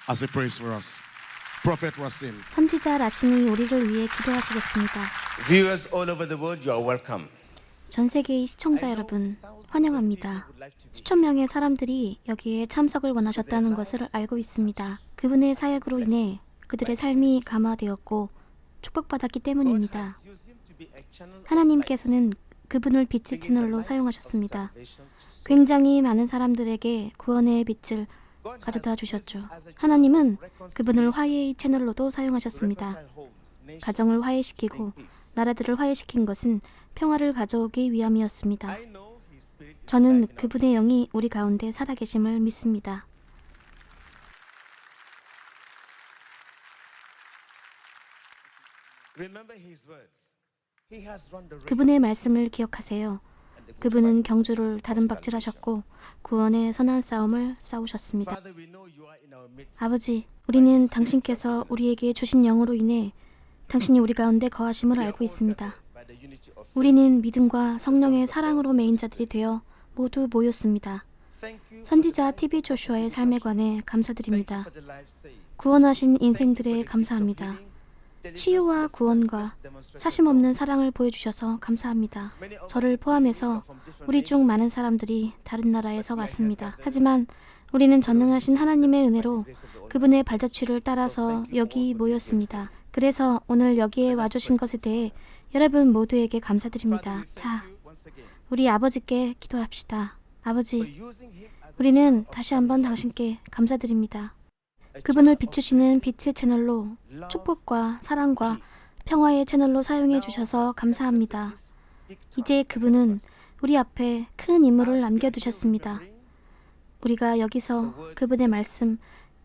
as he prays for us. Prophet Rasim. 선지자 라신이 우리를 위해 기도하시겠습니다. Viewers all over the world, you are welcome. 전 세계의 시청자 여러분, 환영합니다. 수천 명의 사람들이 여기에 참석을 원하셨다는 것을 알고 있습니다. 그분의 사역으로 인해 그들의 삶이 감화되었고 축복받았기 때문입니다. 하나님께서는 그분을 빛의 채널로 사용하셨습니다. 굉장히 많은 사람들에게 구원의 빛을 가져다 주셨죠. 하나님은 그분을 화해의 채널로도 사용하셨습니다. 가정을 화해시키고 나라들을 화해시킨 것은 평화를 가져오기 위함이었습니다. 저는 그분의 영이 우리 가운데 살아계심을 믿습니다. 그분의 말씀을 기억하세요. 그분은 경주를 다름박질하셨고 구원의 선한 싸움을 싸우셨습니다. 아버지, 우리는 당신께서 우리에게 주신 영으로 인해 당신이 우리 가운데 거하심을 알고 있습니다. 우리는 믿음과 성령의 사랑으로 메인 자들이 되어 모두 모였습니다. 선지자 TV 조슈아의 삶에 관해 감사드립니다. 구원하신 인생들에 감사합니다. 치유와 구원과 사심없는 사랑을 보여주셔서 감사합니다. 저를 포함해서 우리 중 많은 사람들이 다른 나라에서 왔습니다. 하지만 우리는 전능하신 하나님의 은혜로 그분의 발자취를 따라서 여기 모였습니다. 그래서 오늘 여기에 와주신 것에 대해 여러분 모두에게 감사드립니다. 자, 우리 아버지께 기도합시다. 아버지, 우리는 다시 한번 당신께 감사드립니다. 그분을 비추시는 빛의 채널로 축복과 사랑과 평화의 채널로 사용해 주셔서 감사합니다. 이제 그분은 우리 앞에 큰 임무를 남겨두셨습니다. 우리가 여기서 그분의 말씀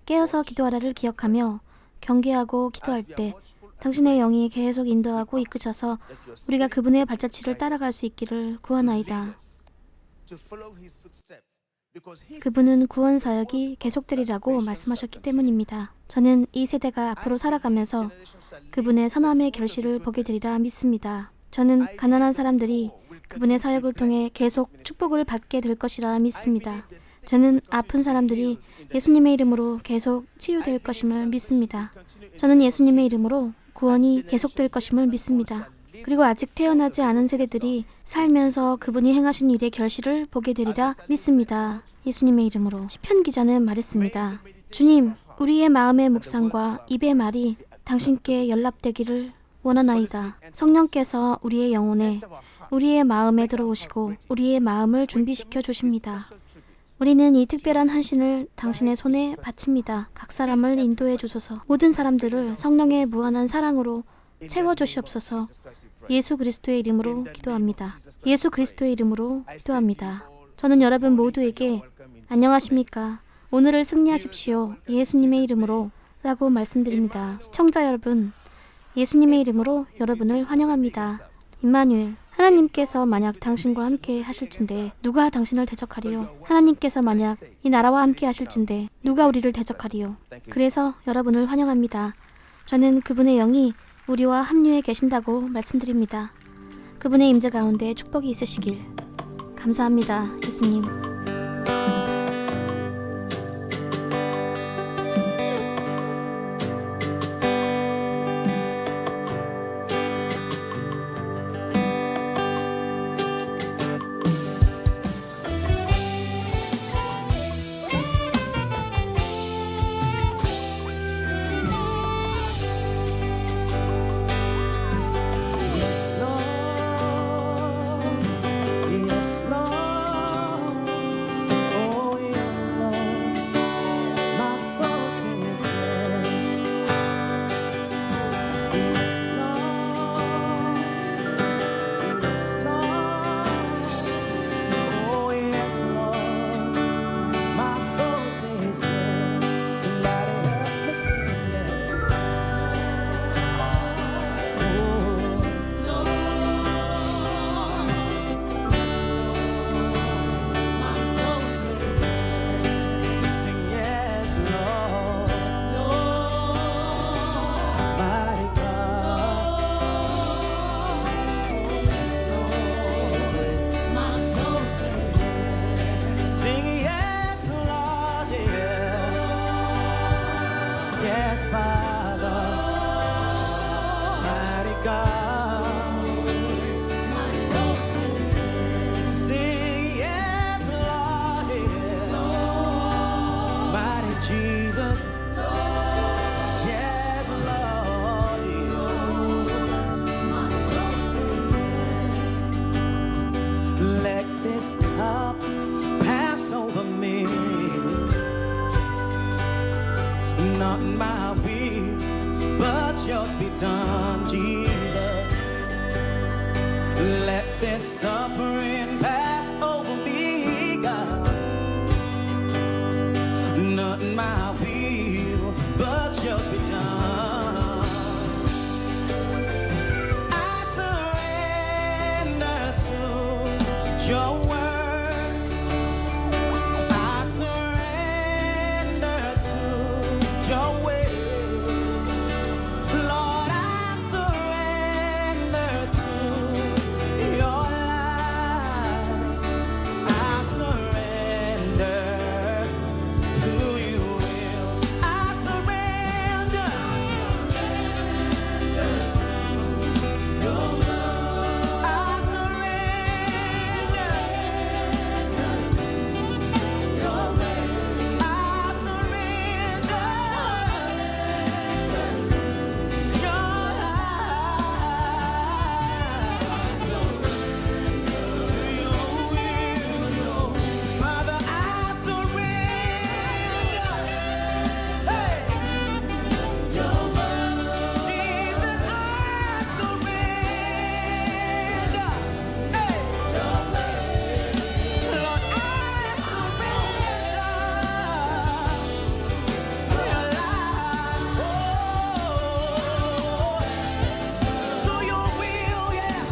깨어서 기도하라를 기억하며 경계하고 기도할 때 당신의 영이 계속 인도하고 이끄셔서 우리가 그분의 발자취를 따라갈 수 있기를 구하나이다. 그분은 구원 사역이 계속되리라고 말씀하셨기 때문입니다. 저는 이 세대가 앞으로 살아가면서 그분의 선함의 결실을 보게 되리라 믿습니다. 저는 가난한 사람들이 그분의 사역을 통해 계속 축복을 받게 될 것이라 믿습니다. 저는 아픈 사람들이 예수님의 이름으로 계속 치유될 것임을 믿습니다. 저는 예수님의 이름으로 구원이 계속될 것임을 믿습니다. 그리고 아직 태어나지 않은 세대들이 살면서 그분이 행하신 일의 결실을 보게 되리라 믿습니다. 예수님의 이름으로. 시편 기자는 말했습니다. 주님, 우리의 마음의 묵상과 입의 말이 당신께 연락되기를 원하나이다. 성령께서 우리의 영혼에, 우리의 마음에 들어오시고 우리의 마음을 준비시켜 주십니다. 우리는 이 특별한 헌신을 당신의 손에 바칩니다. 각 사람을 인도해 주소서. 모든 사람들을 성령의 무한한 사랑으로 채워주시옵소서. 예수 그리스도의 이름으로 기도합니다. 예수 그리스도의 이름으로 기도합니다. 저는 여러분 모두에게 안녕하십니까? 오늘을 승리하십시오. 예수님의 이름으로 라고 말씀드립니다. 시청자 여러분, 예수님의 이름으로 여러분을 환영합니다. 임마누엘, 하나님께서 만약 당신과 함께 하실진데 누가 당신을 대적하리요? 하나님께서 만약 이 나라와 함께 하실진데 누가 우리를 대적하리요? 그래서 여러분을 환영합니다. 저는 그분의 영이 우리와 합류해 계신다고 말씀드립니다. 그분의 임재 가운데 축복이 있으시길 감사합니다. 예수님. Yes, Lord. not my will, but yours be done, Jesus. Let this suffering pass over me, God. Not my will, but yours be done. I surrender to your word. I surrender to your way. Lord, I surrender to your life. I surrender to your will. I surrender your love. I surrender your way. I surrender your life to your will. Father, I surrender. Hey. Your word. Jesus, I surrender. Hey. Your way. Lord, I surrender your life. To your will, yeah.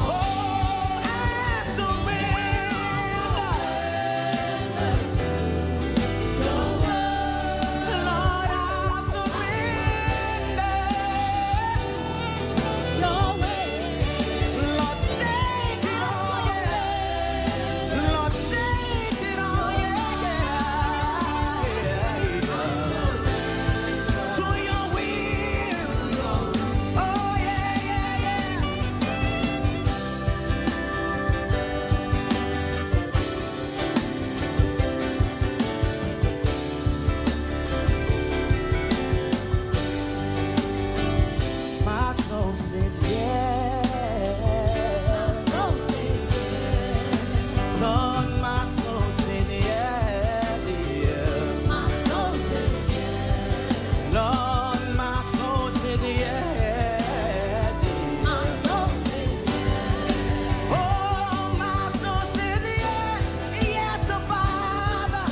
Oh, I surrender your word. Lord, I surrender your way. Lord, take it all, yeah. Lord, take it all, yeah, yeah. To your will. Oh, yeah, yeah, yeah. My soul says yes. Lord, my soul says yes, yeah. Lord, my soul says yes, yeah. Oh, my soul says yes, yes, Father.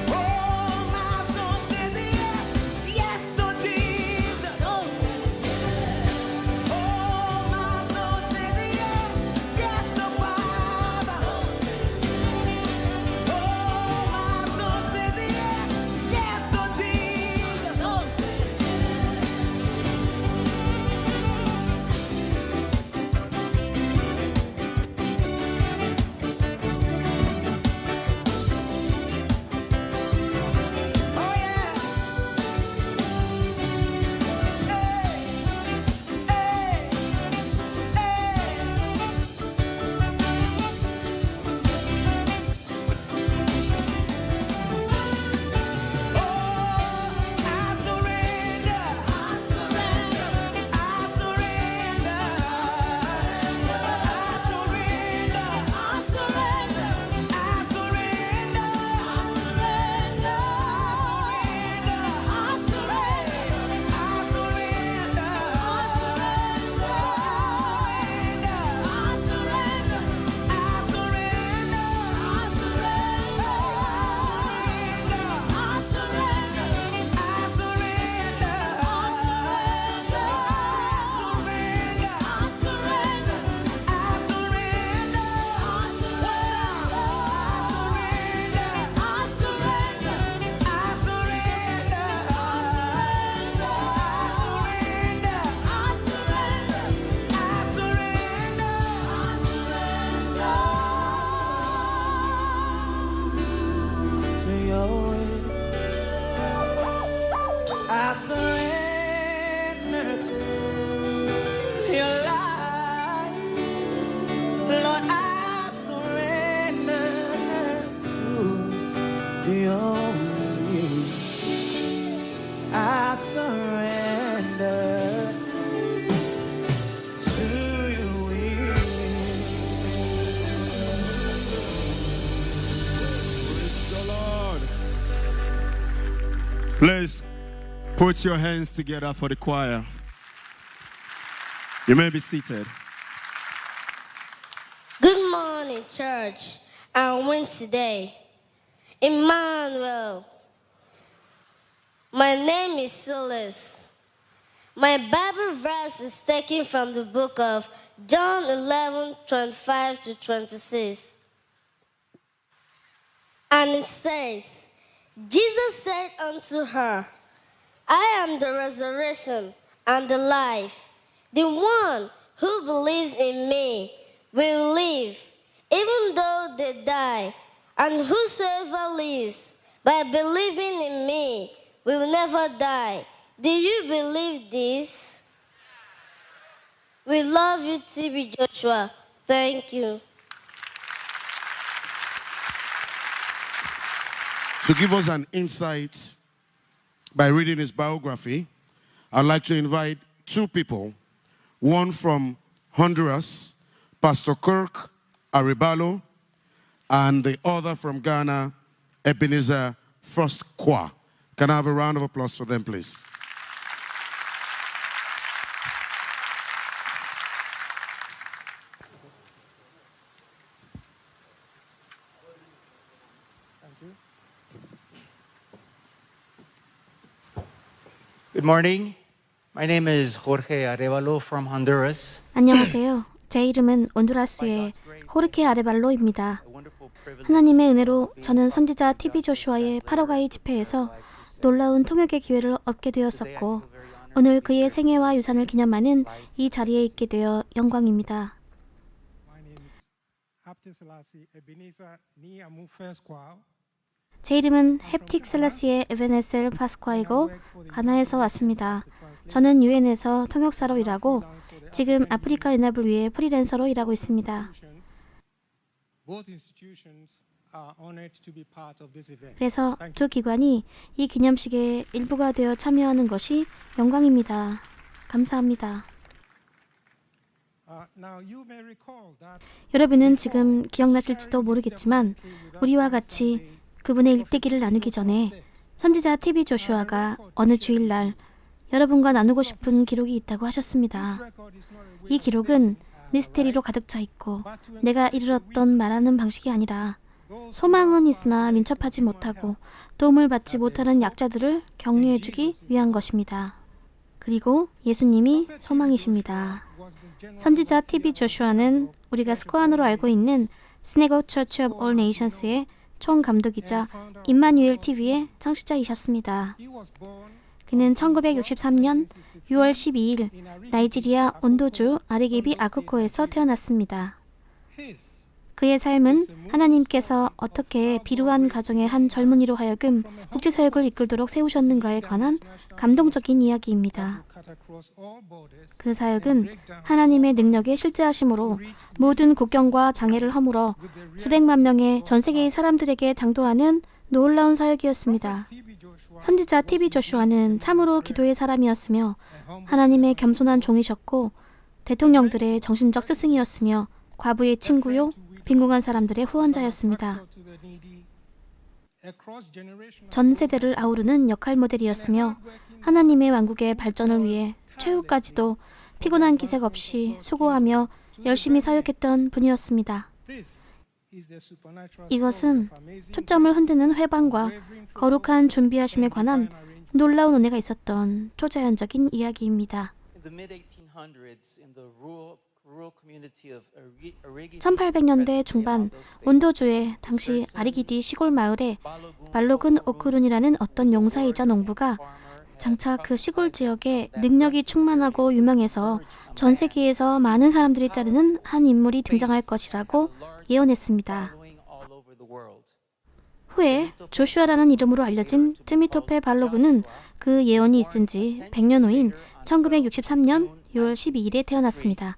Oh, my soul says yes, yes, oh Jesus. Oh, my soul says yes, yes, oh Father. Oh, my soul says yes, yes, oh Jesus. Oh yeah. Hey, I surrender. I surrender. I surrender. I surrender. I surrender. I surrender. I surrender. I surrender. To your will, I surrender to your life. Lord, I surrender to your will. I surrender to your will. Praise the Lord. Please put your hands together for the choir. You may be seated. Good morning, church, and Wednesday. Emmanuel. My name is Solis. My Bible verse is taken from the book of John 11:25 to 26. And it says, Jesus said unto her, I am the resurrection and the life. The one who believes in me will live, even though they die. And whosoever lives by believing in me will never die. Do you believe this? We love you, TB Joshua. Thank you. To give us an insight by reading his biography, I'd like to invite two people, one from Honduras, Pastor Kirk Arevalo, and the other from Ghana, Ebenezer Frostquah. Can I have a round of applause for them, please? Good morning. My name is Jorge Arevalo from Honduras. 안녕하세요. 제 이름은 온두라스의 호르케 아레발로입니다. 하나님의 은혜로 저는 선지자 TB 조슈아의 파라과이 집회에서 놀라운 통역의 기회를 얻게 되었었고 오늘 그의 생애와 유산을 기념하는 이 자리에 있게 되어 영광입니다. My name is Hapti Selassie Ebenezer Niamu Fesqual. 제 이름은 헵틱 셀라시의 에베네셀 파스콰이고 가나에서 왔습니다. 저는 유엔에서 통역사로 일하고 지금 아프리카 연합을 위해 프리랜서로 일하고 있습니다. Both institutions are honored to be part of this event. 그래서 두 기관이 이 기념식에 일부가 되어 참여하는 것이 영광입니다. 감사합니다. Now you may recall that 여러분은 지금 기억나실지도 모르겠지만 우리와 같이 그분의 일대기를 나누기 전에 선지자 TB 조슈아가 어느 주일날 여러분과 나누고 싶은 기록이 있다고 하셨습니다. 이 기록은 미스테리로 가득 차 있고 내가 이르렀던 말하는 방식이 아니라 소망은 있으나 민첩하지 못하고 도움을 받지 못하는 약자들을 격려해주기 위한 것입니다. 그리고 예수님이 소망이십니다. 선지자 TB 조슈아는 우리가 스코안으로 알고 있는 스네거 처치 오브 올 네이션스의 총감독이자 임마누엘 TV의 창시자이셨습니다. 그는 1963년 6월 12일 나이지리아 온도주 아리게비 아쿠코에서 태어났습니다. 그의 삶은 하나님께서 어떻게 비루한 가정의 한 젊은이로 하여금 국제사역을 이끌도록 세우셨는가에 관한 감동적인 이야기입니다. 그 사역은 하나님의 능력의 실제하심으로 모든 국경과 장애를 허물어 수백만 명의 전 세계의 사람들에게 당도하는 놀라운 사역이었습니다. 선지자 TB 조슈아는 참으로 기도의 사람이었으며 하나님의 겸손한 종이셨고 대통령들의 정신적 스승이었으며 과부의 친구요 빈궁한 사람들의 후원자였습니다. 전 세대를 아우르는 역할 모델이었으며 하나님의 왕국의 발전을 위해 최후까지도 피곤한 기색 없이 수고하며 열심히 사역했던 분이었습니다. 이것은 초점을 흔드는 회방과 거룩한 준비하심에 관한 놀라운 은혜가 있었던 초자연적인 이야기입니다. 1800년대 중반 온도주의 당시 아리기디 시골 마을에 말로근 오크룬이라는 어떤 용사이자 농부가 장차 그 시골 지역에 능력이 충만하고 유명해서 전 세계에서 많은 사람들이 따르는 한 인물이 등장할 것이라고 예언했습니다. 후에 조슈아라는 이름으로 알려진 트미토페 발로그는 그 예언이 있은 지 100년 후인 1963년 6월 12일에 태어났습니다.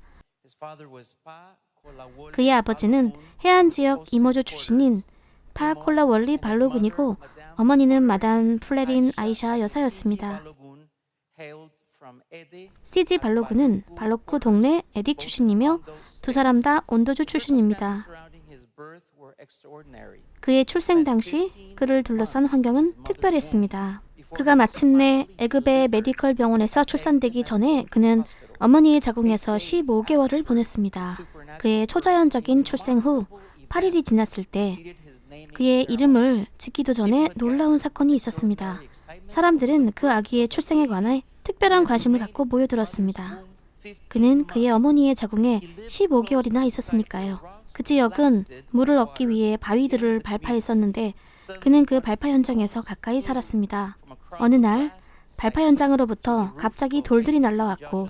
그의 아버지는 해안 지역 이모주 출신인 파콜라 월리 발로군이고 어머니는 마담 플레린 아이샤 여사였습니다. 시지 발로군은 발로쿠 동네 에딕 출신이며 두 사람 다 온도주 출신입니다. 그의 출생 당시 그를 둘러싼 환경은 특별했습니다. 그가 마침내 애굽의 메디컬 병원에서 출산되기 전에 그는 어머니의 자궁에서 15개월을 보냈습니다. 그의 초자연적인 출생 후 8일이 지났을 때 그의 이름을 짓기도 전에 놀라운 사건이 있었습니다. 사람들은 그 아기의 출생에 관해 특별한 관심을 갖고 모여들었습니다. 그는 그의 어머니의 자궁에 15개월이나 있었으니까요. 그 지역은 물을 얻기 위해 바위들을 발파했었는데 그는 그 발파 현장에서 가까이 살았습니다. 어느 날 발파 현장으로부터 갑자기 돌들이 날라왔고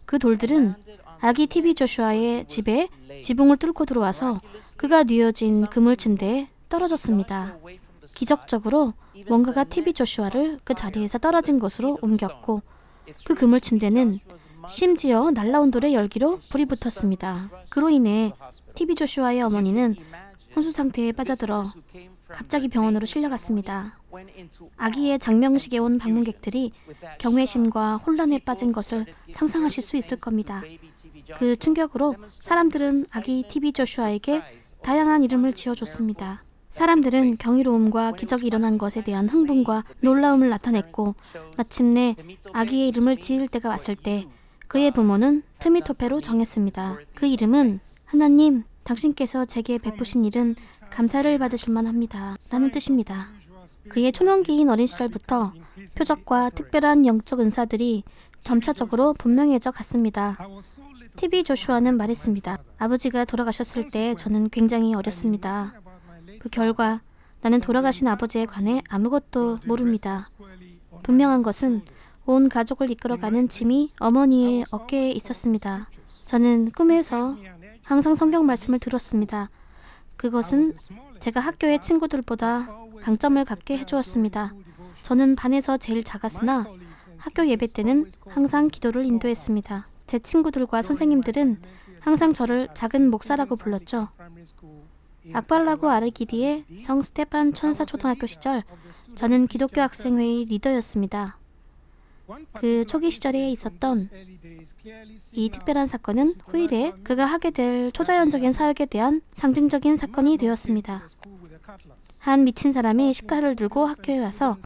그 돌들은 아기 TB 조슈아의 집에 지붕을 뚫고 들어와서 그가 뉘어진 그물 침대에 떨어졌습니다. 기적적으로 뭔가가 TB 조슈아를 그 자리에서 떨어진 곳으로 옮겼고 그 그물 침대는 심지어 날라온 돌의 열기로 불이 붙었습니다. 그로 인해 TB 조슈아의 어머니는 혼수 상태에 빠져들어 갑자기 병원으로 실려갔습니다. 아기의 장명식에 온 방문객들이 경외심과 혼란에 빠진 것을 상상하실 수 있을 겁니다. 그 충격으로 사람들은 아기 TB 조슈아에게 다양한 이름을 지어줬습니다. 사람들은 경이로움과 기적이 일어난 것에 대한 흥분과 놀라움을 나타냈고 마침내 아기의 이름을 지을 때가 왔을 때 그의 부모는 트미토페로 정했습니다. 그 이름은 하나님, 당신께서 제게 베푸신 일은 감사를 받으실 만합니다. 라는 뜻입니다. 그의 초년기인 어린 시절부터 표적과 특별한 영적 은사들이 점차적으로 분명해져 갔습니다. TB 조슈아는 말했습니다. 아버지가 돌아가셨을 때 저는 굉장히 어렸습니다. 그 결과 나는 돌아가신 아버지에 관해 아무것도 모릅니다. 분명한 것은 온 가족을 이끌어가는 짐이 어머니의 어깨에 있었습니다. 저는 꿈에서 항상 성경 말씀을 들었습니다. 그것은 제가 학교의 친구들보다 강점을 갖게 해주었습니다. 저는 반에서 제일 작았으나 학교 예배 때는 항상 기도를 인도했습니다. 제 친구들과 선생님들은 항상 저를 작은 목사라고 불렀죠. 악발라고 아르기디의 성 스테판 천사 초등학교 시절 저는 기독교 학생회의 리더였습니다. 그 초기 시절에 있었던 이 특별한 사건은 후일에 그가 하게 될 초자연적인 사역에 대한 상징적인 사건이 되었습니다. 한 미친 사람이 식칼을 들고 학교에 와서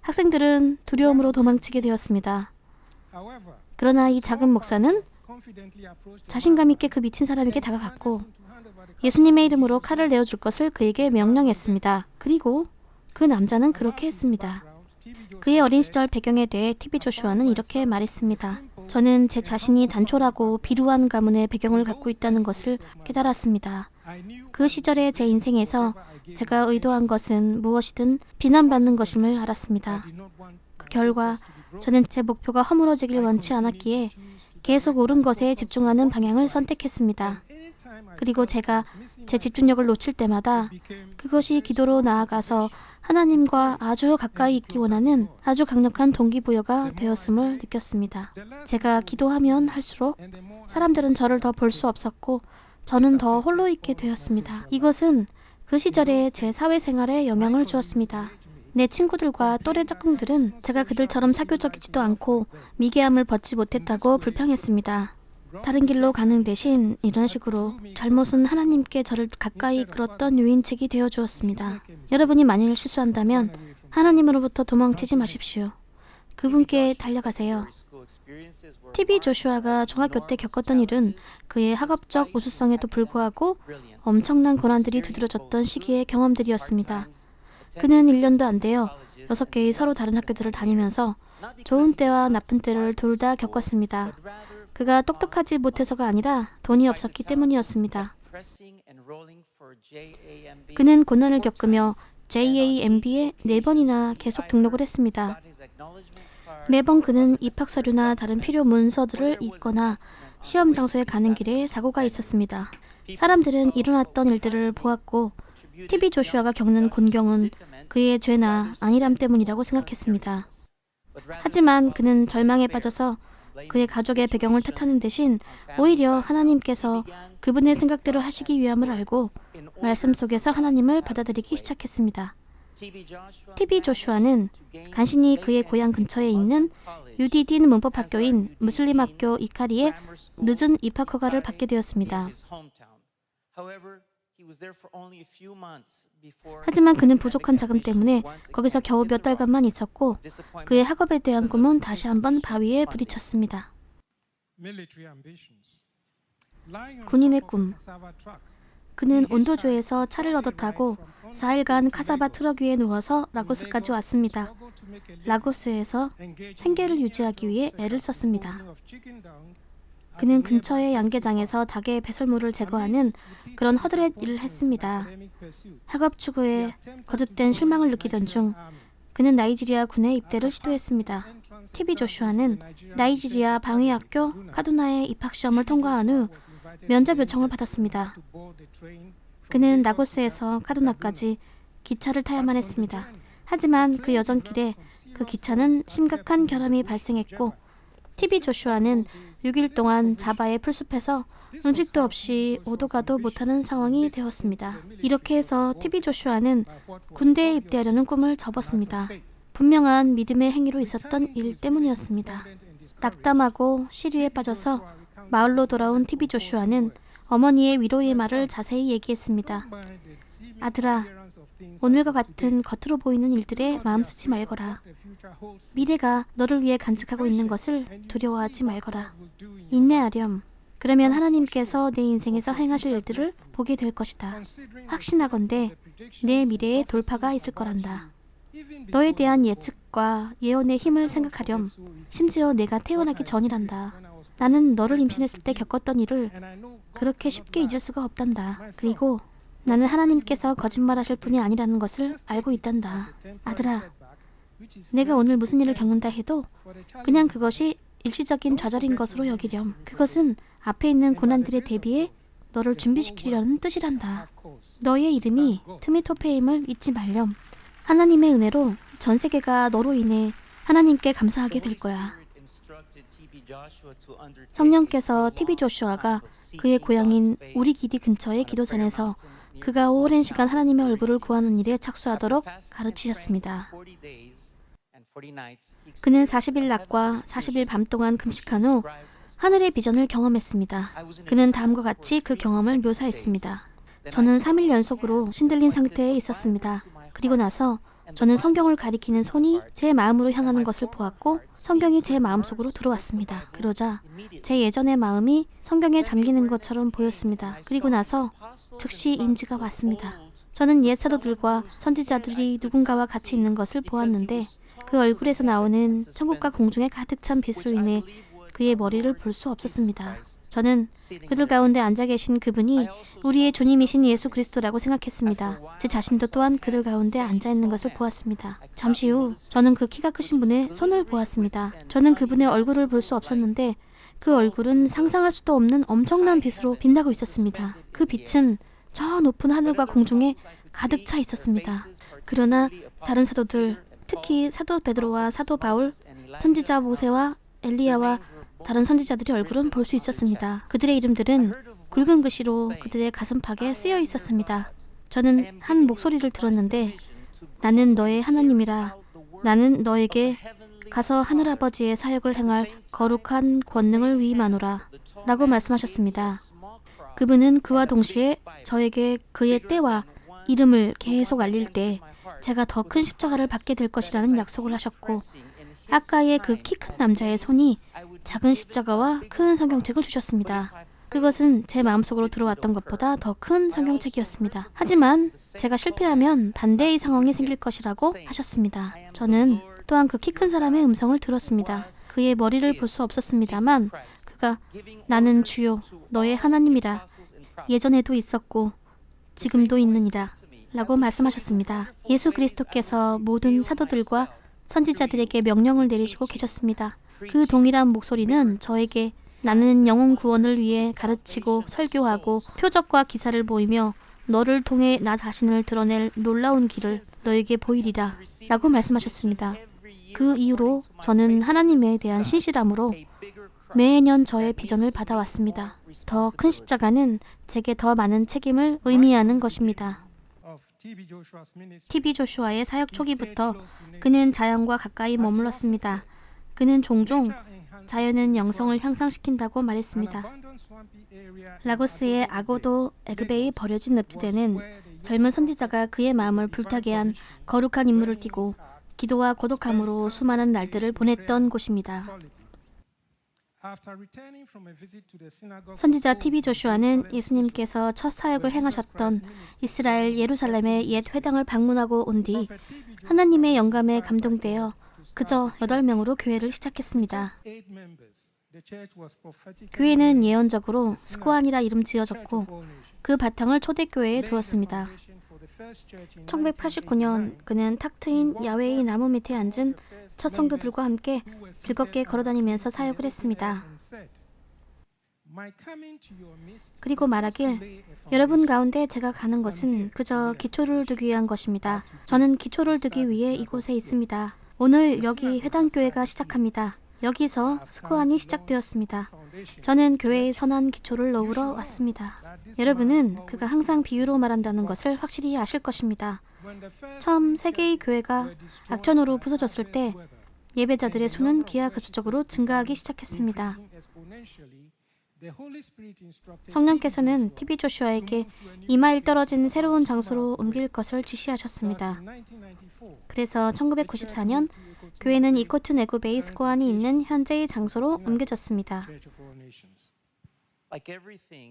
학생들은 두려움으로 도망치게 되었습니다. 그러나 이 작은 목사는 자신감 있게 그 미친 사람에게 다가갔고 예수님의 이름으로 칼을 내어줄 것을 그에게 명령했습니다. 그리고 그 남자는 그렇게 했습니다. 그의 어린 시절 배경에 대해 TB 조슈아는 이렇게 말했습니다. 저는 제 자신이 단촐하고 비루한 가문의 배경을 갖고 있다는 것을 깨달았습니다. 그 시절의 제 인생에서 제가 의도한 것은 무엇이든 비난받는 것임을 알았습니다. 그 결과 저는 제 목표가 허물어지길 원치 않았기에 계속 옳은 것에 집중하는 방향을 선택했습니다. 그리고 제가 제 집중력을 놓칠 때마다 그것이 기도로 나아가서 하나님과 아주 가까이 있기 원하는 아주 강력한 동기부여가 되었음을 느꼈습니다. 제가 기도하면 할수록 사람들은 저를 더 볼 수 없었고 저는 더 홀로 있게 되었습니다. 이것은 그 시절의 제 사회생활에 영향을 주었습니다. 내 친구들과 또래 짝꿍들은 제가 그들처럼 사교적이지도 않고 미개함을 벗지 못했다고 불평했습니다. 다른 길로 가는 대신 이런 식으로 잘못은 하나님께 저를 가까이 이끌었던 유인책이 되어 주었습니다. 여러분이 만일 실수한다면 하나님으로부터 도망치지 마십시오. 그분께 달려가세요. TB 조슈아가 중학교 때 겪었던 일은 그의 학업적 우수성에도 불구하고 엄청난 고난들이 두드러졌던 시기의 경험들이었습니다. 그는 1년도 안 되어 6개의 서로 다른 학교들을 다니면서 좋은 때와 나쁜 때를 둘 다 겪었습니다. 그가 똑똑하지 못해서가 아니라 돈이 없었기 때문이었습니다. 그는 고난을 겪으며 JAMB에 4번이나 계속 등록을 했습니다. 매번 그는 입학 서류나 다른 필요 문서들을 읽거나 시험 장소에 가는 길에 사고가 있었습니다. 사람들은 일어났던 일들을 보았고 TB 조슈아가 겪는 곤경은 그의 죄나 안일함 때문이라고 생각했습니다. 하지만 그는 절망에 빠져서 그의 가족의 배경을 탓하는 대신 오히려 하나님께서 그분의 생각대로 하시기 위함을 알고 말씀 속에서 하나님을 받아들이기 시작했습니다. TB 조슈아는 간신히 그의 고향 근처에 있는 유디딘 문법학교인 무슬림 학교 이카리에 늦은 입학 허가를 받게 되었습니다. He was there for only a few months before 하지만 그는 부족한 자금 때문에 거기서 겨우 몇 달간만 있었고 그의 학업에 대한 꿈은 다시 한번 바위에 부딪혔습니다. military ambitions. Lying on 군인의 top of a 꿈. cassava truck, 그는 온도주에서 차를 얻어 타고 4일간 카사바 트럭 위에 누워서 라고스까지 왔습니다. struggled to make a living, 라고스에서 engaging 생계를 in 유지하기 위해 애를 썼습니다. disposing of chicken dung at 그는 the 근처의 양계장에서 닭의 배설물을 제거하는 그런 허드렛 일을 했습니다. academic pursuit. 학업 추구에 거듭된 실망을 느끼던 중 그는 나이지리아 군에 입대를 시도했습니다. TV 조슈아는 나이지리아 방위학교 카두나의 입학시험을 통과한 후 면접 요청을 받았습니다. 그는 라고스에서 카두나까지 기차를 타야만 했습니다. 하지만 그 여정길에 그 기차는 심각한 결함이 발생했고 TV 조슈아는 6일 동안 자바의 풀숲에서 음식도 없이 오도 가도 못하는 상황이 되었습니다. 이렇게 해서 TV 조슈아는 군대에 입대하려는 꿈을 접었습니다. 분명한 믿음의 행위로 있었던 일 때문이었습니다. 낙담하고 시류에 빠져서 마을로 돌아온 TV 조슈아는 어머니의 위로의 말을 자세히 얘기했습니다. 아들아, 오늘과 같은 겉으로 보이는 일들에 마음 쓰지 말거라. 미래가 너를 위해 간직하고 있는 것을 두려워하지 말거라. 인내하렴. 그러면 하나님께서 내 인생에서 행하실 일들을 보게 될 것이다. 확신하건대 내 미래에 돌파가 있을 거란다. 너에 대한 예측과 예언의 힘을 생각하렴. 심지어 내가 태어나기 전이란다. 나는 너를 임신했을 때 겪었던 일을 그렇게 쉽게 잊을 수가 없단다. 그리고 나는 하나님께서 거짓말하실 분이 아니라는 것을 알고 있단다. 아들아, 내가 오늘 무슨 일을 겪는다 해도 그냥 그것이 일시적인 좌절인 것으로 여기렴. 그것은 앞에 있는 고난들에 대비해 너를 준비시키려는 뜻이란다. 너의 이름이 트미토페임을 잊지 말렴. 하나님의 은혜로 전 세계가 너로 인해 하나님께 감사하게 될 거야. 성령께서 TV 조슈아가 그의 고향인 우리기디 근처의 기도산에서 그가 오랜 시간 하나님의 얼굴을 구하는 일에 착수하도록 가르치셨습니다. 그는 40일 낮과 40일 밤 동안 금식한 후 하늘의 비전을 경험했습니다. 그는 다음과 같이 그 경험을 묘사했습니다. 저는 3일 연속으로 신들린 상태에 있었습니다. 그리고 나서 저는 성경을 가리키는 손이 제 마음으로 향하는 것을 보았고 성경이 제 마음속으로 들어왔습니다. 그러자 제 예전의 마음이 성경에 잠기는 것처럼 보였습니다. 그리고 나서 즉시 인지가 왔습니다. 저는 옛 사도들과 선지자들이 누군가와 같이 있는 것을 보았는데 그 얼굴에서 나오는 천국과 공중에 가득 찬 빛으로 인해 그의 머리를 볼 수 없었습니다. 저는 그들 가운데 앉아 계신 그분이 우리의 주님이신 예수 그리스도라고 생각했습니다. 제 자신도 또한 그들 가운데 앉아 있는 것을 보았습니다. 잠시 후 저는 그 키가 크신 분의 손을 보았습니다. 저는 그분의 얼굴을 볼 수 없었는데 그 얼굴은 상상할 수도 없는 엄청난 빛으로 빛나고 있었습니다. 그 빛은 저 높은 하늘과 공중에 가득 차 있었습니다. 그러나 다른 사도들, 특히 사도 베드로와 사도 바울, 선지자 모세와 엘리야와 다른 선지자들의 얼굴은 볼 수 있었습니다. 그들의 이름들은 굵은 글씨로 그들의 가슴팍에 쓰여 있었습니다. 저는 한 목소리를 들었는데 나는 너의 하나님이라. 나는 너에게 가서 하늘아버지의 사역을 행할 거룩한 권능을 위임하노라 라고 말씀하셨습니다. 그분은 그와 동시에 저에게 그의 때와 이름을 계속 알릴 때 제가 더 큰 십자가를 받게 될 것이라는 약속을 하셨고 아까의 그 키 큰 남자의 손이 작은 십자가와 큰 성경책을 주셨습니다. 그것은 제 마음속으로 들어왔던 것보다 더 큰 성경책이었습니다. 하지만 제가 실패하면 반대의 상황이 생길 것이라고 하셨습니다. 저는 또한 그 키 큰 사람의 음성을 들었습니다. 그의 머리를 볼 수 없었습니다만 그가 나는 주요 너의 하나님이라 예전에도 있었고 지금도 있느니라 라고 말씀하셨습니다. 예수 그리스도께서 모든 사도들과 선지자들에게 명령을 내리시고 계셨습니다. 그 동일한 목소리는 저에게 나는 영혼 구원을 위해 가르치고 설교하고 표적과 기사를 보이며 너를 통해 나 자신을 드러낼 놀라운 길을 너에게 보이리라 라고 말씀하셨습니다. 그 이후로 저는 하나님에 대한 신실함으로 매년 저의 비전을 받아왔습니다. 더 큰 십자가는 제게 더 많은 책임을 의미하는 것입니다. TV 조슈아의 사역 초기부터 그는 자연과 가까이 머물렀습니다. 그는 종종 자연은 영성을 향상시킨다고 말했습니다. 라고스의 아고도 에그베이 버려진 늪지대는 젊은 선지자가 그의 마음을 불타게 한 거룩한 임무를 띠고 기도와 고독함으로 수많은 날들을 보냈던 곳입니다. 선지자 TV 조슈아는 예수님께서 첫 사역을 행하셨던 이스라엘 예루살렘의 옛 회당을 방문하고 온 뒤 하나님의 영감에 감동되어 그저 8명으로 교회를 시작했습니다. 교회는 예언적으로 스코안이라 이름 지어졌고 그 바탕을 초대교회에 두었습니다. 1989년 그는 탁 트인 야외의 나무 밑에 앉은 첫 성도들과 함께 즐겁게 걸어다니면서 사역을 했습니다. 그리고 말하길, 여러분 가운데 제가 가는 것은 그저 기초를 두기 위한 것입니다. 저는 기초를 두기 위해 이곳에 있습니다. 오늘 여기 회당교회가 시작합니다. 여기서 스코안이 시작되었습니다. 저는 교회의 선한 기초를 놓으러 왔습니다. 여러분은 그가 항상 비유로 말한다는 것을 확실히 아실 것입니다. 처음 세 개의 교회가 악천후로 부서졌을 때 예배자들의 수는 기하급수적으로 증가하기 시작했습니다. 성령께서는 TV 조슈아에게 2마일 떨어진 새로운 장소로 옮길 것을 지시하셨습니다. 그래서 1994년 교회는 이코툰 에그베이 스코안이 있는 현재의 장소로 옮겨졌습니다.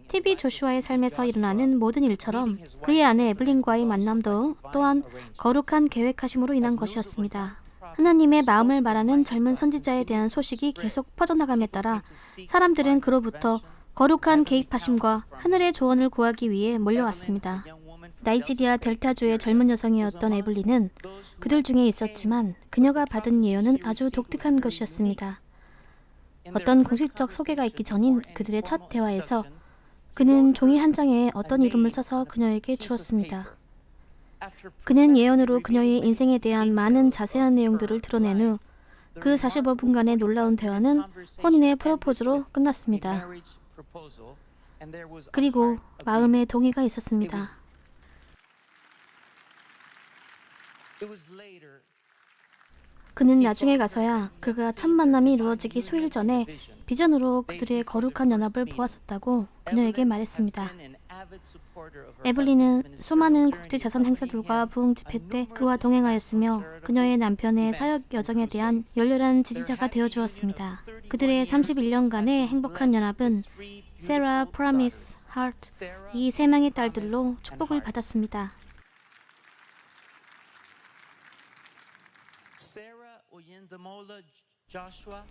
TV 조슈아의 삶에서 일어나는 모든 일처럼 그의 아내 에블린과의 만남도 또한 거룩한 계획하심으로 인한 것이었습니다. 하나님의 마음을 말하는 젊은 선지자에 대한 소식이 계속 퍼져나감에 따라 사람들은 그로부터 거룩한 개입하심과 하늘의 조언을 구하기 위해 몰려왔습니다. 나이지리아 델타주의 젊은 여성이었던 에블린은 그들 중에 있었지만 그녀가 받은 예언은 아주 독특한 것이었습니다. 어떤 공식적 소개가 있기 전인 그들의 첫 대화에서 그는 종이 한 장에 어떤 이름을 써서 그녀에게 주었습니다. 그는 예언으로 그녀의 인생에 대한 많은 자세한 내용들을 드러낸 후 그 45분간의 놀라운 대화는 혼인의 프로포즈로 끝났습니다. 그리고 마음의 동의가 있었습니다. 그는 나중에 가서야 그가 첫 만남이 이루어지기 수일 전에 비전으로 그들의 거룩한 연합을 보았었다고 그녀에게 말했습니다. 에블린은 수많은 국제자선 행사들과 부흥 집회 때 그와 동행하였으며 그녀의 남편의 사역 여정에 대한 열렬한 지지자가 되어주었습니다. 그들의 31년간의 행복한 연합은 세라, 프라미스, 하트 이 3명의 딸들로 축복을 받았습니다.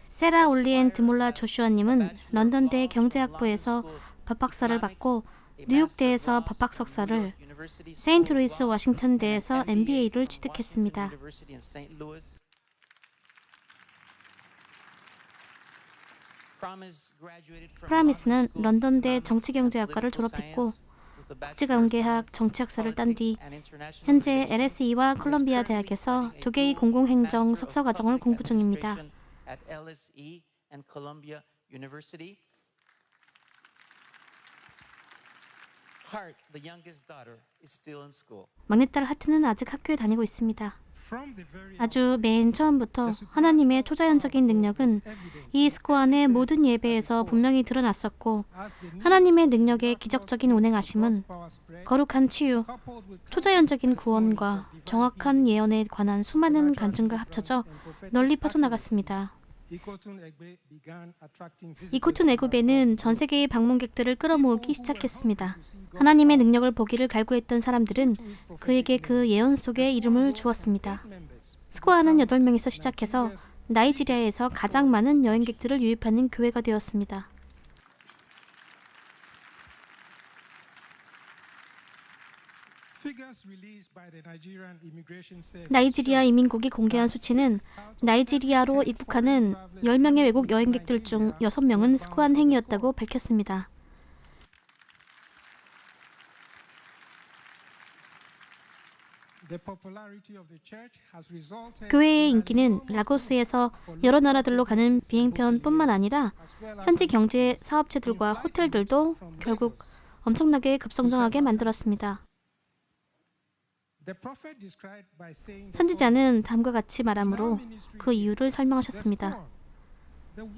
세라 올리엔 드몰라 조슈아님은 런던대 경제학부에서 법학사를 받고 뉴욕대에서 법학 석사를, 세인트루이스 워싱턴대에서 MBA를 취득했습니다. 프라미스는 런던대 정치경제학과를 졸업했고 국제관계학 정치학사를 딴 뒤 현재 LSE와 콜롬비아 대학에서 2개의 공공행정 석사과정을 공부 중입니다. 막내딸 하트는 아직 학교에 다니고 있습니다. 아주 맨 처음부터 하나님의 초자연적인 능력은 이 스코안의 모든 예배에서 분명히 드러났었고 하나님의 능력의 기적적인 운행하심은 거룩한 치유, 초자연적인 구원과 정확한 예언에 관한 수많은 간증과 합쳐져 널리 퍼져나갔습니다. 이코툰 에그베이는 전 세계의 방문객들을 끌어모으기 시작했습니다. 하나님의 능력을 보기를 갈구했던 사람들은 그에게 그 예언 속에 이름을 주었습니다. 스코안은 8명에서 시작해서 나이지리아에서 가장 많은 여행객들을 유입하는 교회가 되었습니다. 나이지리아 이민국이 공개한 수치는 나이지리아로 입국하는 10명의 외국 여행객들 중 6명은 스코안 행위였다고 밝혔습니다. 교회의 인기는 라고스에서 여러 나라들로 가는 비행편뿐만 아니라 현지 경제 사업체들과 호텔들도 결국 엄청나게 급성장하게 만들었습니다. 선지자는 다음과 같이 말하므로 그 이유를 설명하셨습니다.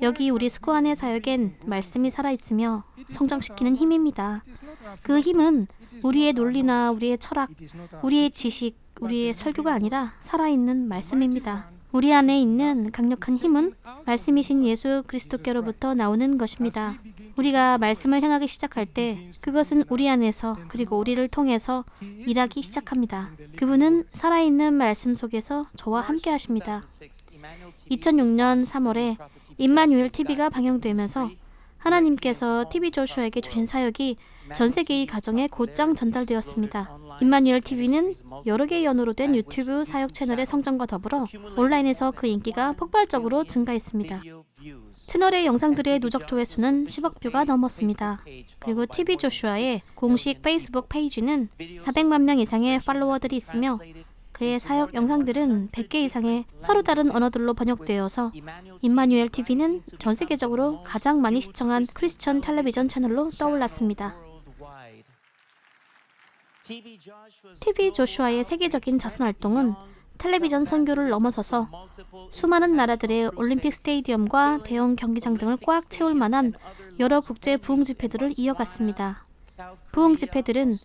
여기 우리 스코안의 사역엔 말씀이 살아있으며 성장시키는 힘입니다. 그 힘은 우리의 논리나 우리의 철학, 우리의 지식, 우리의 설교가 아니라 살아있는 말씀입니다. 우리 안에 있는 강력한 힘은 말씀이신 예수 그리스도께로부터 나오는 것입니다. 우리가 말씀을 향하기 시작할 때 그것은 우리 안에서 그리고 우리를 통해서 일하기 시작합니다. 그분은 살아있는 말씀 속에서 저와 함께 하십니다. 2006년 3월에 임마누엘 TV가 방영되면서 하나님께서 TV 조슈아에게 주신 사역이 전 세계의 가정에 곧장 전달되었습니다. 임마누엘 TV는 여러 개의 언어로 된 유튜브 사역 채널의 성장과 더불어 온라인에서 그 인기가 폭발적으로 증가했습니다. 채널의 영상들의 누적 조회수는 10억 뷰가 넘었습니다. 그리고 TV 조슈아의 공식 페이스북 페이지는 400만 명 이상의 팔로워들이 있으며 그의 사역 영상들은 100개 이상의 서로 다른 언어들로 번역되어서 임마누엘 TV는 전 세계적으로 가장 많이 시청한 크리스천 텔레비전 채널로 떠올랐습니다. TV 조슈아의 세계적인 자선 활동은 텔레비전 선교를 넘어서서 수많은 나라들의 올림픽 스테디움과 대형 경기장 등을 꽉 채울 만한 여러 국제 부흥 집회들을 이어갔습니다. 부흥 집회들은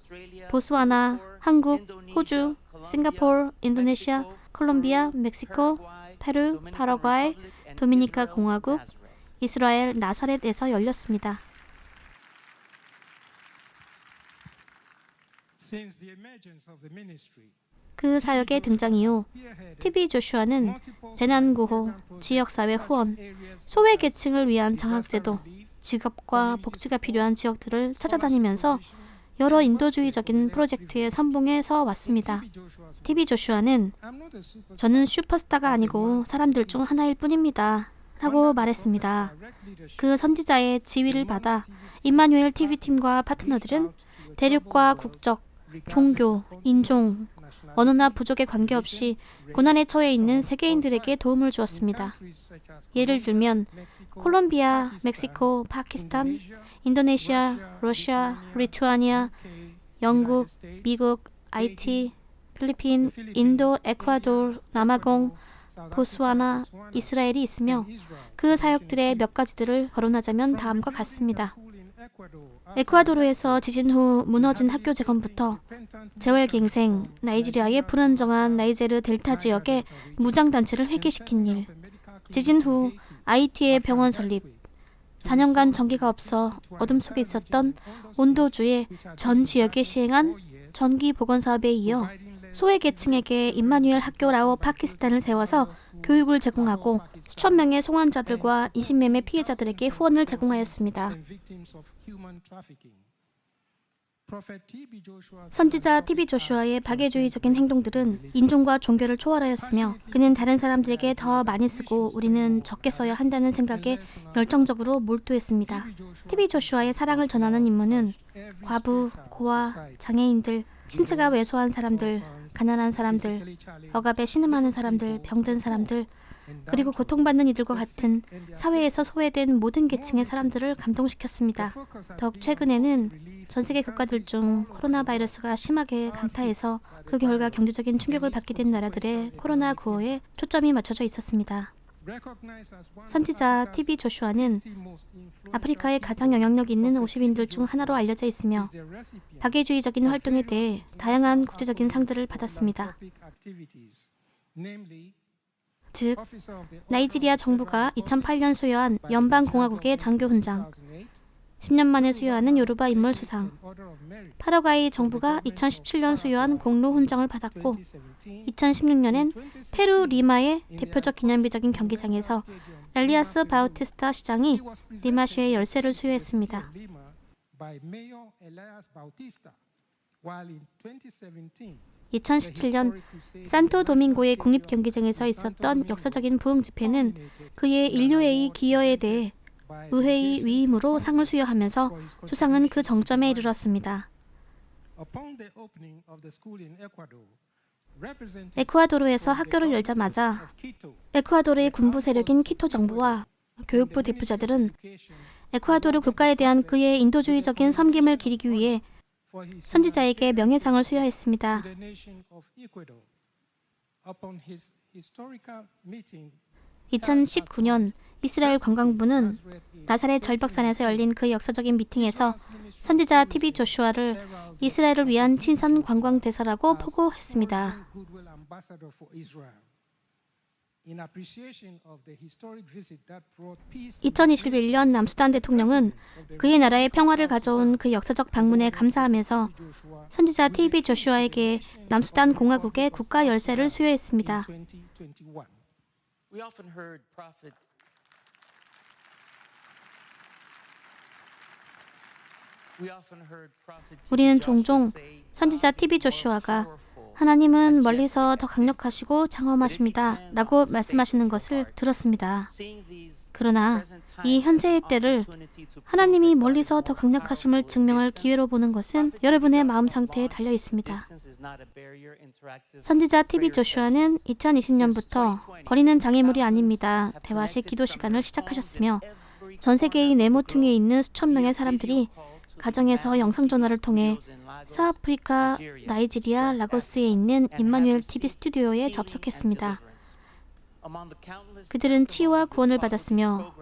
보스와나, 한국, 호주, 싱가포르, 인도네시아, 콜롬비아, 멕시코, 페루, 파라과이, 도미니카 공화국, 이스라엘 나사렛에서 열렸습니다. Since the emergence of the ministry, 그 사역의 등장 이후 TV 조슈아는 재난구호, 지역사회 후원, 소외계층을 위한 장학제도, 직업과 복지가 필요한 지역들을 찾아다니면서 여러 인도주의적인 프로젝트의 선봉에 서 왔습니다. TV 조슈아는 저는 슈퍼스타가 아니고 사람들 중 하나일 뿐입니다. 라고 말했습니다. 그 선지자의 지휘를 받아 임마누엘 TV팀과 파트너들은 대륙과 국적, 종교, 인종, 언어나 부족에 관계없이 고난에 처해 있는 세계인들에게 도움을 주었습니다. 예를 들면 콜롬비아, 멕시코, 파키스탄, 인도네시아, 러시아, 리투아니아, 영국, 미국, 하이티, 필리핀, 인도, 에콰도르, 남아공, 보스와나, 이스라엘이 있으며 그 사역들의 몇 가지들을 거론하자면 다음과 같습니다. 에콰도르에서 지진 후 무너진 학교 재건부터 재활갱생, 나이지리아의 불안정한 나이제르 델타 지역의 무장단체를 회귀시킨 일, 지진 후 하이티의 병원 설립, 4년간 전기가 없어 어둠 속에 있었던 온도주의 전 지역에 시행한 전기 복원 사업에 이어 소외계층에게 임마누엘 학교 라오 파키스탄을 세워서 교육을 제공하고 수천 명의 송환자들과 인신매매 피해자들에게 후원을 제공하였습니다. 선지자 TV 조슈아의 박애주의적인 행동들은 인종과 종교를 초월하였으며 그는 다른 사람들에게 더 많이 쓰고 우리는 적게 써야 한다는 생각에 열정적으로 몰두했습니다. TV 조슈아의 사랑을 전하는 임무는 과부, 고아, 장애인들, 신체가 왜소한 사람들, 가난한 사람들, 억압에 신음하는 사람들, 병든 사람들, 그리고 고통받는 이들과 같은 사회에서 소외된 모든 계층의 사람들을 감동시켰습니다. 더욱 최근에는 전 세계 국가들 중 코로나 바이러스가 심하게 강타해서 그 결과 경제적인 충격을 받게 된 나라들의 코로나 구호에 초점이 맞춰져 있었습니다. 선지자 TV 조슈아는 아프리카의 가장 영향력 있는 50인들 중 하나로 알려져 있으며 박애주의적인 활동에 대해 다양한 국제적인 상들을 받았습니다. 즉, 나이지리아 정부가 2008년 수여한 연방공화국의 장교훈장, 10년 만에 수여하는 요르바 인물 수상, 파라과이 정부가 2017년 수여한 공로훈장을 받았고 2016년엔 페루 리마의 대표적 기념비적인 경기장에서 엘리아스 바우티스타 시장이 리마시의 열쇠를 수여했습니다. 2017년 산토도밍고의 국립경기장에서 있었던 역사적인 부흥 집회는 그의 인류의 기여에 대해 의회의 위임으로 상을 수여하면서 수상은 그 정점에 이르렀습니다. 에쿠아도르에서 학교를 열자마자 에쿠아도르의 군부 세력인 키토 정부와 교육부 대표자들은 에쿠아도르 국가에 대한 그의 인도주의적인 섬김을 기리기 위해 선지자에게 명예상을 수여했습니다. 2019년 이스라엘 관광부는 나사렛 절벽산에서 열린 그 역사적인 미팅에서 선지자 TV 조슈아를 이스라엘을 위한 친선 관광 대사라고 포고했습니다. Goodwill ambassador for Israel. In appreciation of the historic visit that brought peace 2021년 남수단 대통령은 그의 나라에 평화를 가져온 그 역사적 방문에 감사하면서 선지자 TV 조슈아에게 남수단 공화국의 국가 열쇠를 수여했습니다. 2021. We often heard Prophet 우리는 종종 선지자 TV 조슈아가 하나님은 멀리서 더 강력하시고 장엄하십니다 라고 말씀하시는 것을 들었습니다. 그러나 이 현재의 때를 하나님이 멀리서 더 강력하심을 증명할 기회로 보는 것은 여러분의 마음 상태에 달려 있습니다. 선지자 TV 조슈아는 2020년부터 거리는 장애물이 아닙니다. 대화식 기도 시간을 시작하셨으며 전 세계의 네모퉁이에 있는 수천 명의 사람들이 가정에서 영상전화를 통해 서아프리카, 나이지리아, 라고스에 있는 임마누엘 TV 스튜디오에 접속했습니다. 그들은 치유와 구원을 받았으며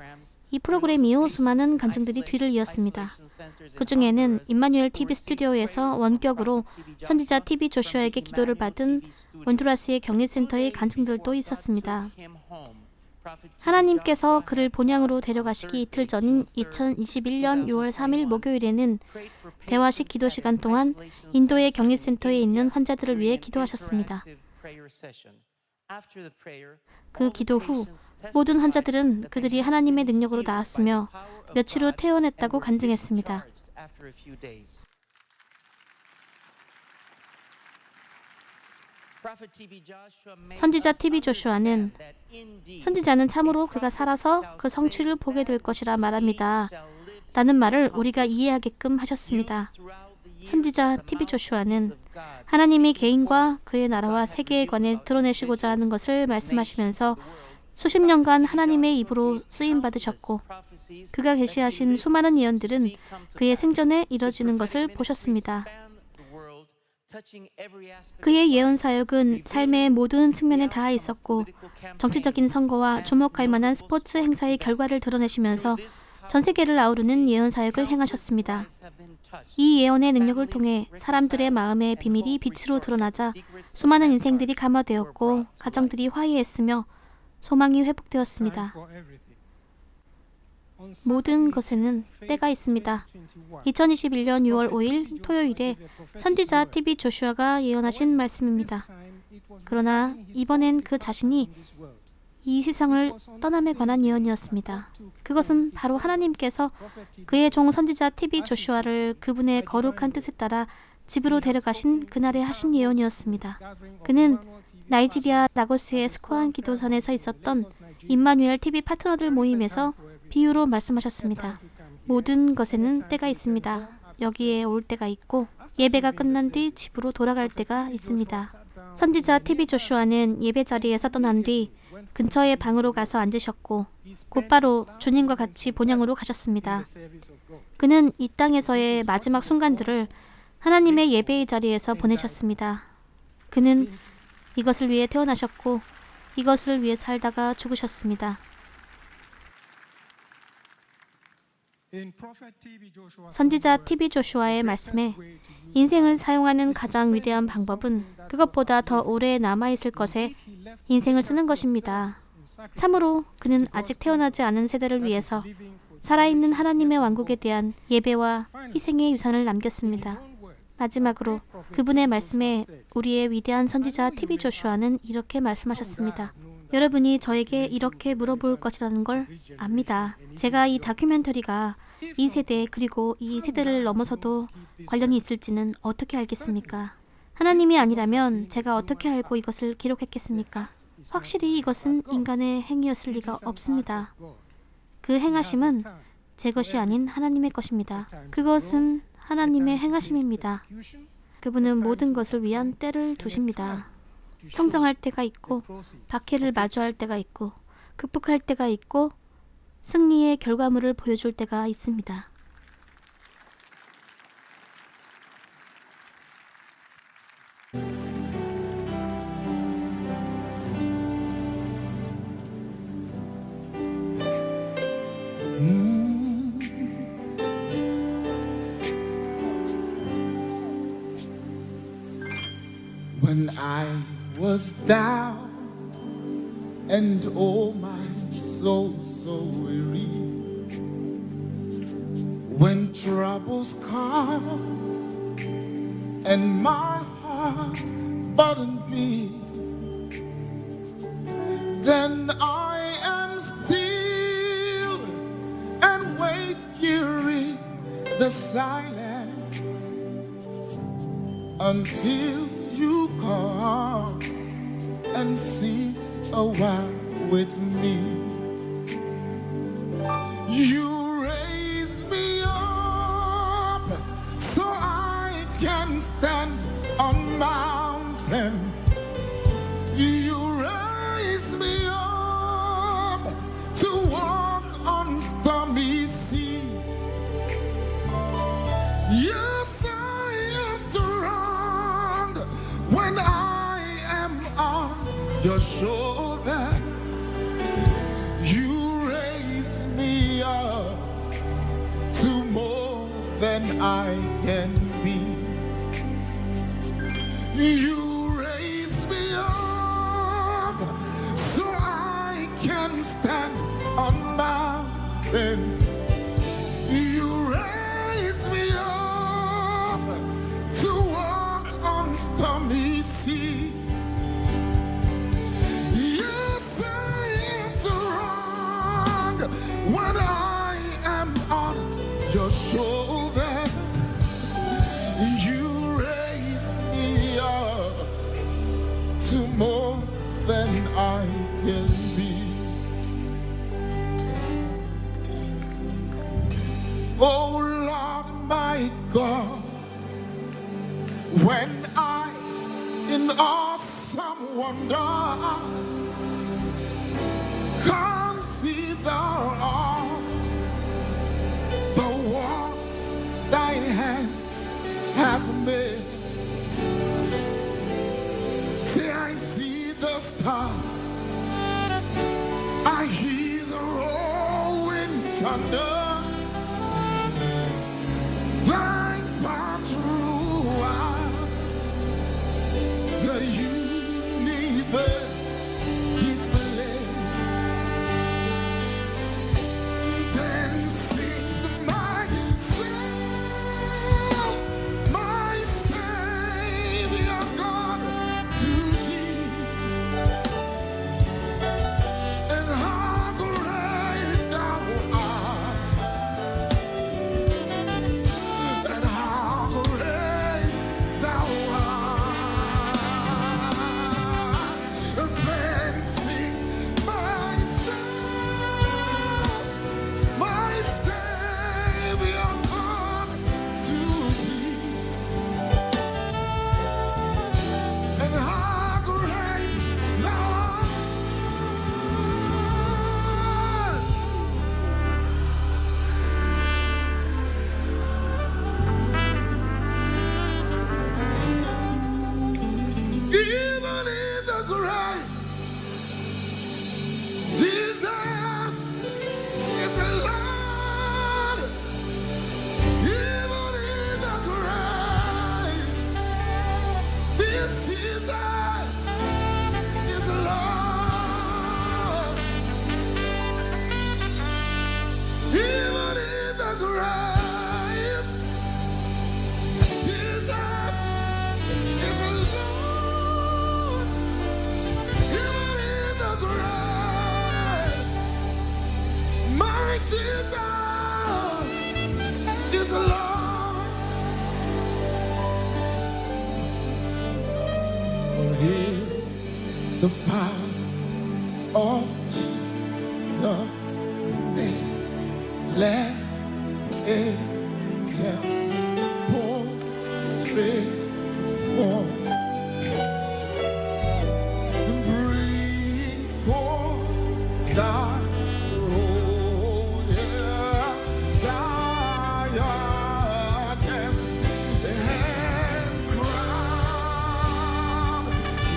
이 프로그램 이후 수많은 간증들이 뒤를 이었습니다. 그 중에는 임마누엘 TV 스튜디오에서 원격으로 선지자 TV 조슈아에게 기도를 받은 온두라스의 격리센터의 간증들도 있었습니다. 하나님께서 그를 본향으로 데려가시기 이틀 전인 2021년 6월 3일 목요일에는 대화식 기도 시간 동안 인도의 격리센터에 있는 환자들을 위해 기도하셨습니다. 그 기도 후 모든 환자들은 그들이 하나님의 능력으로 나았으며 며칠 후 퇴원했다고 간증했습니다. 선지자 TV 조슈아는 선지자는 참으로 그가 살아서 그 성취를 보게 될 것이라 말합니다. 라는 말을 우리가 이해하게끔 하셨습니다. 선지자 TV 조슈아는 하나님이 개인과 그의 나라와 세계에 관해 드러내시고자 하는 것을 말씀하시면서 수십 년간 하나님의 입으로 쓰임받으셨고 그가 계시하신 수많은 예언들은 그의 생전에 이뤄지는 것을 보셨습니다. 그의 예언 사역은 삶의 모든 측면에 닿아 있었고 정치적인 선거와 주목할 만한 스포츠 행사의 결과를 드러내시면서 전 세계를 아우르는 예언 사역을 행하셨습니다. 이 예언의 능력을 통해 사람들의 마음의 비밀이 빛으로 드러나자 수많은 인생들이 감화되었고 가정들이 화해했으며 소망이 회복되었습니다. 모든 것에는 때가 있습니다. 2021년 6월 5일 토요일에 선지자 TV 조슈아가 예언하신 말씀입니다. 그러나 이번엔 그 자신이 이 세상을 떠남에 관한 예언이었습니다. 그것은 바로 하나님께서 그의 종 선지자 TV 조슈아를 그분의 거룩한 뜻에 따라 집으로 데려가신 그날에 하신 예언이었습니다. 그는 나이지리아 라고스의 스코안 기도선에서 있었던 임마누엘 TV 파트너들 모임에서 비유로 말씀하셨습니다. 모든 것에는 때가 있습니다. 여기에 올 때가 있고 예배가 끝난 뒤 집으로 돌아갈 때가 있습니다. 선지자 TV 조슈아는 예배 자리에서 떠난 뒤 근처의 방으로 가서 앉으셨고 곧바로 주님과 같이 본향으로 가셨습니다. 그는 이 땅에서의 마지막 순간들을 하나님의 예배의 자리에서 보내셨습니다. 그는 이것을 위해 태어나셨고 이것을 위해 살다가 죽으셨습니다. 선지자 TV 조슈아의 말씀에 인생을 사용하는 가장 위대한 방법은 그것보다 더 오래 남아있을 것에 인생을 쓰는 것입니다. 참으로 그는 아직 태어나지 않은 세대를 위해서 살아있는 하나님의 왕국에 대한 예배와 희생의 유산을 남겼습니다. 마지막으로 그분의 말씀에 우리의 위대한 선지자 TV 조슈아는 이렇게 말씀하셨습니다. 여러분이 저에게 이렇게 물어볼 것이라는 걸 압니다. 제가 이 다큐멘터리가 이 세대 그리고 이 세대를 넘어서도 관련이 있을지는 어떻게 알겠습니까? 하나님이 아니라면 제가 어떻게 알고 이것을 기록했겠습니까? 확실히 이것은 인간의 행위였을 리가 없습니다. 그 행하심은 제 것이 아닌 하나님의 것입니다. 그것은 하나님의 행하심입니다. 그분은 모든 것을 위한 때를 두십니다. 성장할 때가 있고 박해를 마주할 때가 있고 극복할 때가 있고 승리의 결과물을 보여줄 때가 있습니다. I was down and oh my soul so weary. When troubles come and my heart burdened be, then I am still and wait hearing the silence until you come and sit a while with me. You raise me up so I can stand on mountains. You raise me up to walk on stormy seas. Yes, I am strong when I am on your shoulders. You raise me up to more than I can be. You raise me up so I can stand on mountains. You raise me up to walk on stormy seas. Yes, I am strong when I am on your shoulders. You raise me up to more than I can be. Oh Lord my God, when I in awesome wonder consider all the works thine hand has made. See, I see the stars, I hear the rolling thunder. Thine power throughout the universe display. Then sings my soul, my Savior God, to thee. And how great thou art, and how great thou art. And then sings my soul, my Savior God, to thee. And how great thou art. Even in the grave, Jesus is Lord. Even in the grave, this Jesus is Lord. Even in the grave, Jesus is Lord. Even in the grave, my Jesus is Lord. For Hear the power of Jesus' name. Let it help pour straight forth. Bring forth thy royal diadem and crown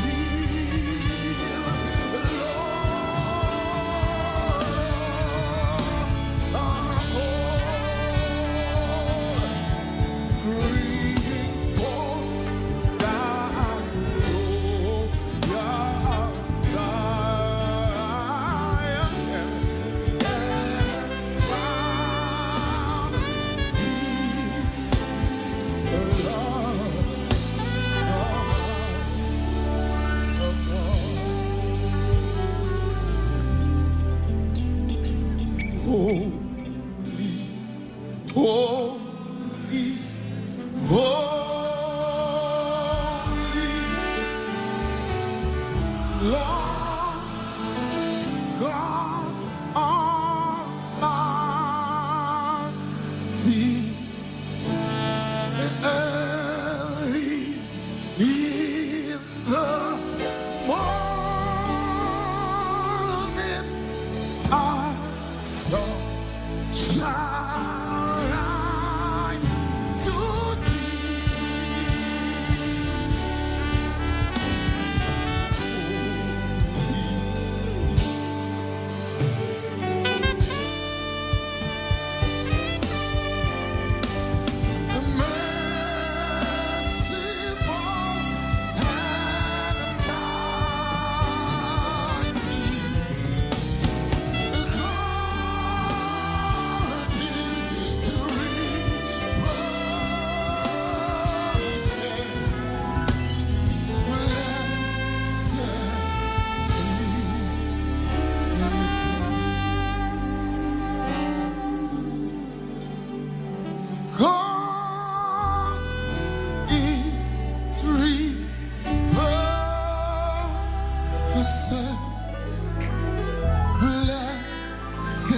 him Lord of Blessed, blessed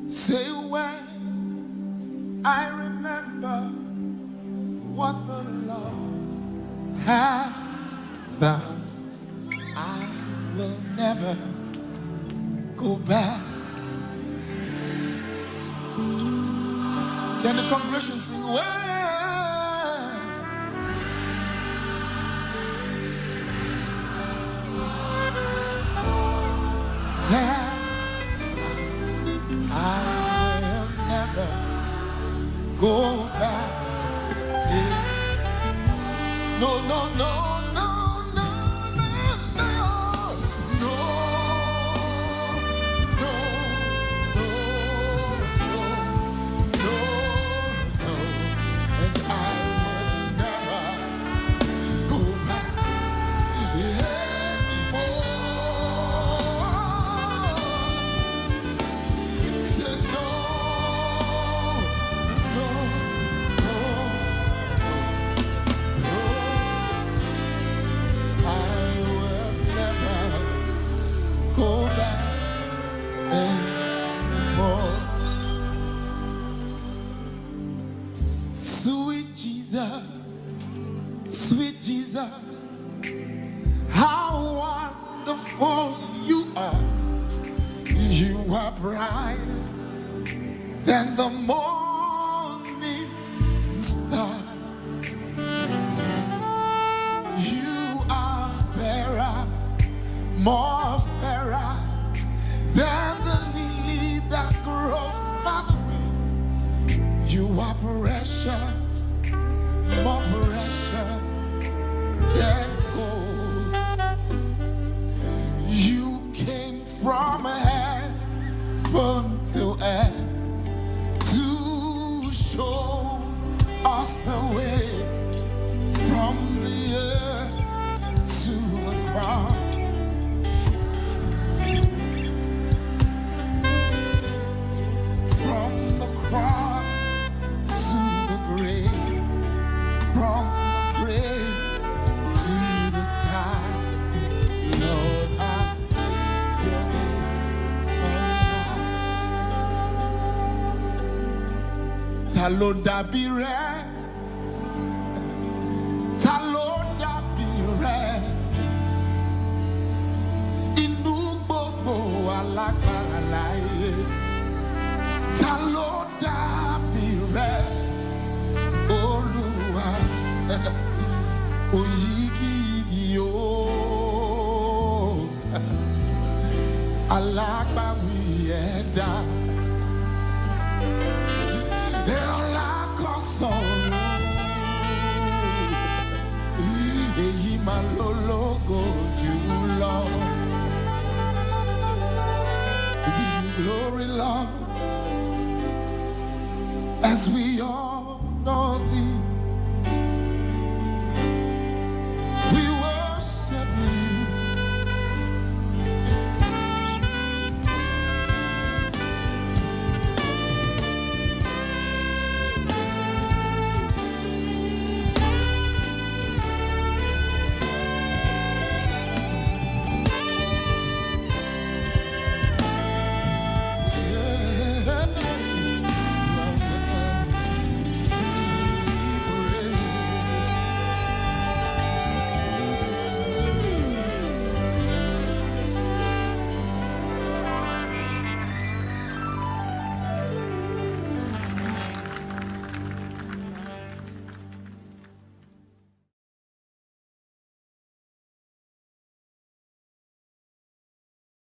say when I remember what the Lord has done, I will never go back. Can the congregation sing well? I will never go back. No, no, no, no, no, no, no, no, no, no, no, no, and I will never go back anymore. Say no, no, no, no. I will never go back anymore. Sweet Jesus, how wonderful you are. You are brighter than the morning star. You are fairer, more fairer than the lily that grows by the way. You are precious, more precious than gold. You came from heaven to earth to show us the way from the earth to the cross. From the cross to the grave, from the grave to the sky. Lord, I lift your name on high. Ta ló dàbí rẹ? Ta ló dàbí rẹ? Inú gbogbo alágbára láyé. Ta ló dàbí rẹ? Olúwa, oyigiyigi o, alágbàwí ẹ̀dá. Ẹ̀ọ́lá kan sọ̀rọ̀, èyí máa lólógo jù lọ. We give you glory, Lord, as we all know thee.